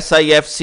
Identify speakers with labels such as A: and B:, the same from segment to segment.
A: SIFC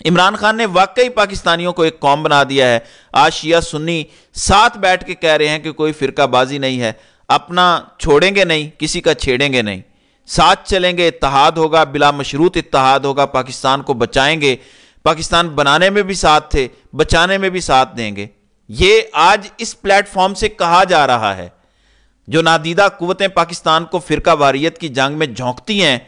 A: Imran Khan نے واقعی پاکستانیوں کو ایک قوم بنا دیا ہے. آج شیعہ سنی ساتھ بیٹھ کے کہہ رہے ہیں کہ کوئی فرقہ بازی نہیں ہے, اپنا چھوڑیں گے نہیں, کسی کا چھیڑیں گے نہیں, ساتھ چلیں گے, اتحاد ہوگا, بلا مشروط اتحاد ہوگا, پاکستان کو بچائیں گے, پاکستان بنانے میں بھی ساتھ تھے, بچانے میں بھی ساتھ دیں گے. یہ آج اس پلیٹ فارم سے کہا جا رہا ہے. جو نادیدہ قوتیں پاکستان کو فرقہ واریت کی جنگ میں جھونکتی ہیں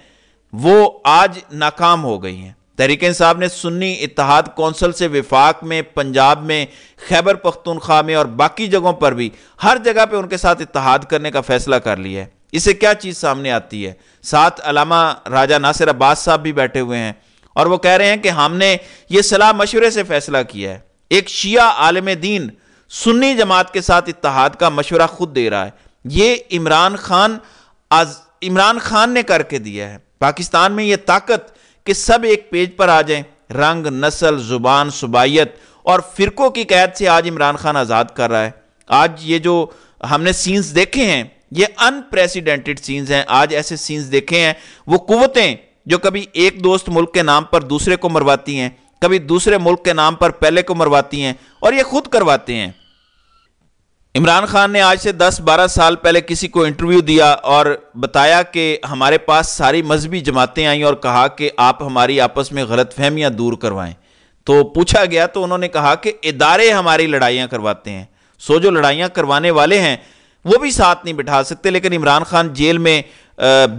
A: وہ آج ناکام ہو گئی ہیں. تحریک انصاف نے سنی اتحاد کونسل سے وفاق میں, پنجاب میں, خیبر پختونخوا میں اور باقی جگہوں پر بھی ہر جگہ پہ ان کے ساتھ اتحاد کرنے کا فیصلہ کر لیا ہے. اس سے کیا چیز سامنے آتی ہے؟ ساتھ علامہ راجہ ناصر عباس صاحب بھی بیٹھے ہوئے ہیں اور وہ کہہ رہے ہیں کہ ہم نے یہ صلاح مشورے سے فیصلہ کیا ہے. ایک شیعہ عالم دین سنی جماعت کے ساتھ اتحاد کا مشورہ خود دے رہا ہے. یہ عمران خان نے کر کے دیا ہے. پاکستان میں یہ طاقت کہ سب ایک پیج پر آ جائیں, رنگ, نسل, زبان, صوبائیت اور فرقوں کی قید سے آج عمران خان آزاد کر رہا ہے. آج یہ جو ہم نے سینز دیکھے ہیں یہ ان پریسیڈنٹڈ سینز ہیں. آج ایسے سینز دیکھے ہیں, وہ قوتیں جو کبھی ایک دوست ملک کے نام پر دوسرے کو مرواتی ہیں, کبھی دوسرے ملک کے نام پر پہلے کو مرواتی ہیں اور یہ خود کرواتے ہیں. عمران خان نے آج سے 10-12 سال پہلے کسی کو انٹرویو دیا اور بتایا کہ ہمارے پاس ساری مذہبی جماعتیں آئیں اور کہا کہ آپ ہماری آپس میں غلط فہمیاں دور کروائیں. تو پوچھا گیا تو انہوں نے کہا کہ ادارے ہماری لڑائیاں کرواتے ہیں. سو جو لڑائیاں کروانے والے ہیں وہ بھی ساتھ نہیں بٹھا سکتے, لیکن عمران خان جیل میں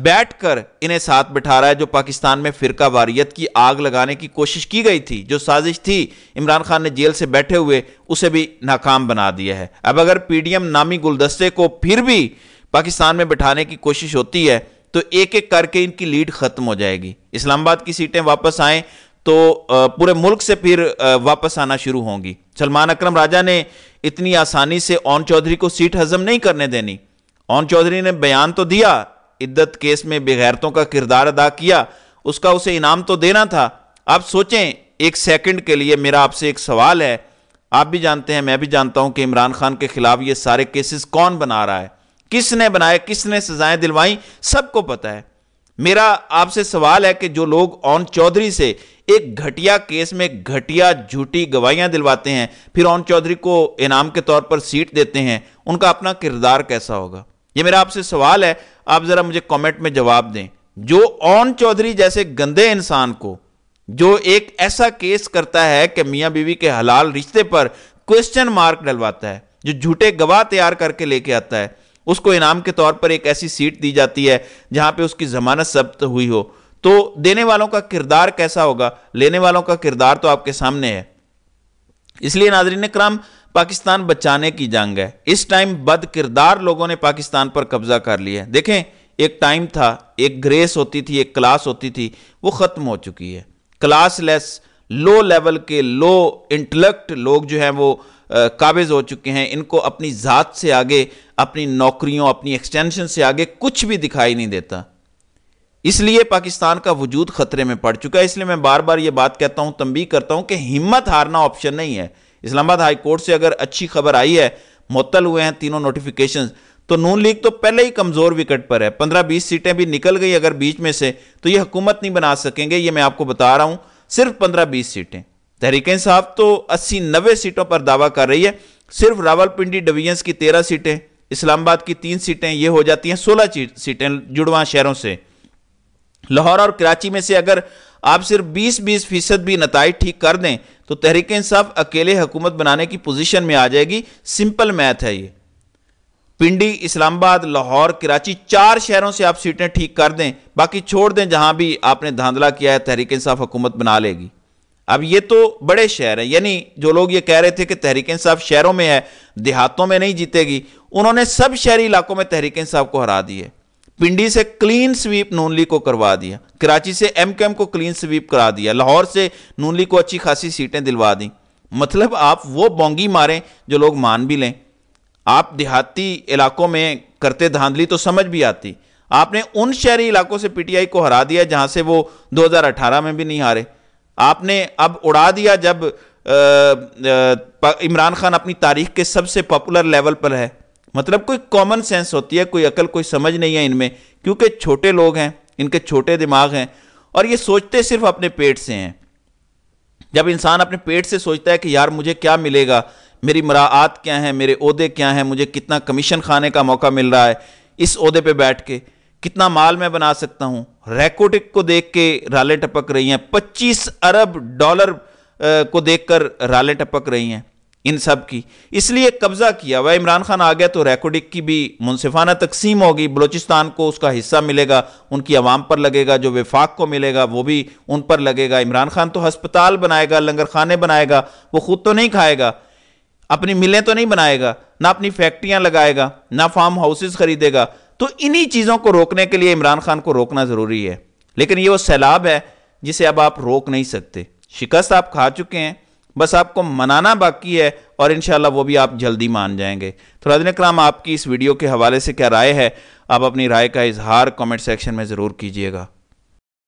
A: بیٹھ کر انہیں ساتھ بٹھا رہا ہے. جو پاکستان میں فرقہ واریت کی آگ لگانے کی کوشش کی گئی تھی, جو سازش تھی, عمران خان نے جیل سے بیٹھے ہوئے اسے بھی ناکام بنا دیا ہے. اب اگر پی ڈی ایم نامی گلدستے کو پھر بھی پاکستان میں بٹھانے کی کوشش ہوتی ہے تو ایک ایک کر کے ان کی لیڈ ختم ہو جائے گی. اسلام آباد کی سیٹیں واپس آئیں تو پورے ملک سے پھر واپس آنا شروع ہوں گی. سلمان اکرم راجہ نے اتنی آسانی سے اون چودھری کو سیٹ ہضم نہیں کرنے دینی. اون چودھری نے بیان تو دیا, عدت کیس میں بغیرتوں کا کردار ادا کیا, اس کا اسے انعام تو دینا تھا. آپ سوچیں ایک سیکنڈ کے لیے, میرا آپ سے ایک سوال ہے. آپ بھی جانتے ہیں, میں بھی جانتا ہوں کہ عمران خان کے خلاف یہ سارے کیسز کون بنا رہا ہے, کس نے بنائے, کس نے سزائیں دلوائیں, سب کو پتہ ہے. میرا آپ سے سوال ہے کہ جو لوگ اون چودھری سے ایک گھٹیا کیس میں گھٹیا جھوٹی گواہیاں دلواتے ہیں پھر اون چودھری کو انعام کے طور پر سیٹ دیتے ہیں, ان کا اپنا کردار کیسا ہوگا؟ یہ میرا آپ سے سوال ہے, آپ ذرا مجھے کامنٹ میں جواب دیں. جو اون چودھری جیسے گندے انسان کو, جو ایک ایسا کیس کرتا ہے کہ میاں بیوی کے حلال رشتے پر کوسچن مارک ڈلواتا ہے, جو جھوٹے گواہ تیار کر کے لے کے آتا ہے, اس کو انعام کے طور پر ایک ایسی سیٹ دی جاتی ہے جہاں پہ اس کی ضمانت ثبت ہوئی ہو, تو دینے والوں کا کردار کیسا ہوگا؟ لینے والوں کا کردار تو آپ کے سامنے ہے. اس لیے ناظرین کرام, پاکستان بچانے کی جنگ ہے. اس ٹائم بد کردار لوگوں نے پاکستان پر قبضہ کر لیا ہے. دیکھیں ایک ٹائم تھا, ایک گریس ہوتی تھی, ایک کلاس ہوتی تھی, وہ ختم ہو چکی ہے. کلاس لیس, لو لیول کے, لو انٹلیکٹ لوگ جو ہیں وہ قابض ہو چکے ہیں. ان کو اپنی ذات سے آگے, اپنی نوکریوں, اپنی ایکسٹینشن سے آگے کچھ بھی دکھائی نہیں دیتا. اس لیے پاکستان کا وجود خطرے میں پڑ چکا ہے. اس لیے میں بار بار یہ بات کہتا ہوں, تنبیہ کرتا ہوں کہ ہمت ہارنا آپشن نہیں ہے. اسلام آباد ہائی کورٹ سے اگر اچھی خبر آئی ہے, معطل ہوئے ہیں تینوں نوٹیفیکیشنز, تو نون لیگ تو پہلے ہی کمزور وکٹ پر ہے. 15-20 سیٹیں بھی نکل گئی اگر بیچ میں سے تو یہ حکومت نہیں بنا سکیں گے. یہ میں آپ کو بتا رہا ہوں, صرف 15-20 سیٹیں. تحریک انصاف تو 80-90 سیٹوں پر دعویٰ کر رہی ہے. صرف راولپنڈی ڈویژنز کی 13 سیٹیں, اسلام آباد کی 3 سیٹیں, یہ ہو جاتی ہیں 16 سیٹیں جڑواں شہروں سے. لاہور اور کراچی میں سے اگر آپ صرف 20% بھی نتائج ٹھیک کر دیں تو تحریک انصاف اکیلے حکومت بنانے کی پوزیشن میں آ جائے گی. سمپل میتھ ہے یہ. پنڈی, اسلام آباد, لاہور, کراچی, 4 شہروں سے آپ سیٹیں ٹھیک کر دیں, باقی چھوڑ دیں جہاں بھی آپ نے دھاندلا کیا ہے, تحریک انصاف حکومت بنا لے گی. اب یہ تو بڑے شہر ہیں, یعنی جو لوگ یہ کہہ رہے تھے کہ تحریک انصاف شہروں میں ہے, دیہاتوں میں نہیں جیتے گی, انہوں نے سب شہری علاقوں میں تحریک انصاف کو ہرا دی ہے. پنڈی سے کلین سویپ نون لیگ کو کروا دیا, کراچی سے ایم کیو ایم کو کلین سویپ کرا دیا, لاہور سے نون لیگ کو اچھی خاصی سیٹیں دلوا دیں. مطلب آپ وہ بونگی ماریں جو لوگ مان بھی لیں. آپ دیہاتی علاقوں میں کرتے دھاندلی تو سمجھ بھی آتی. آپ نے ان شہری علاقوں سے پی ٹی آئی کو ہرا دیا جہاں سے وہ 2018 میں بھی نہیں ہارے. آپ نے اب اڑا دیا جب عمران خان اپنی تاریخ کے سب سے پاپولر لیول پر ہے. مطلب کوئی کامن سینس ہوتی ہے, کوئی عقل, کوئی سمجھ نہیں ہے ان میں, کیونکہ چھوٹے لوگ ہیں, ان کے چھوٹے دماغ ہیں اور یہ سوچتے صرف اپنے پیٹ سے ہیں. جب انسان اپنے پیٹ سے سوچتا ہے کہ یار مجھے کیا ملے گا، میری مراعات کیا ہیں، میرے عہدے کیا ہیں، مجھے کتنا کمیشن کھانے کا موقع مل رہا ہے اس عہدے پہ بیٹھ کے، کتنا مال میں بنا سکتا ہوں۔ ریکوٹک کو دیکھ کے رالیں ٹپک رہی ہیں، 25 ارب ڈالر کو دیکھ کر رالیں ٹپک رہی ہیں ان سب کی، اس لیے قبضہ کیا ہوا عمران خان آ گیا تو ریکوٹک کی بھی منصفانہ تقسیم ہوگی، بلوچستان کو اس کا حصہ ملے گا، ان کی عوام پر لگے گا، جو وفاق کو ملے گا وہ بھی ان پر لگے گا۔ عمران خان تو ہسپتال بنائے گا، لنگر خانے بنائے گا، وہ خود تو نہیں کھائے گا، اپنی ملیں تو نہیں بنائے گا، نہ اپنی فیکٹریاں لگائے گا، نہ فارم ہاؤسز خریدے گا۔ تو انہی چیزوں کو روکنے کے لیے عمران خان کو روکنا ضروری ہے، لیکن یہ وہ سیلاب ہے جسے اب آپ روک نہیں سکتے۔ شکست آپ کھا چکے ہیں، بس آپ کو منانا باقی ہے، اور انشاءاللہ وہ بھی آپ جلدی مان جائیں گے۔ تو ناظرین اکرام، آپ کی اس ویڈیو کے حوالے سے کیا رائے ہے؟ آپ اپنی رائے کا اظہار کمنٹ سیکشن میں ضرور کیجئے گا۔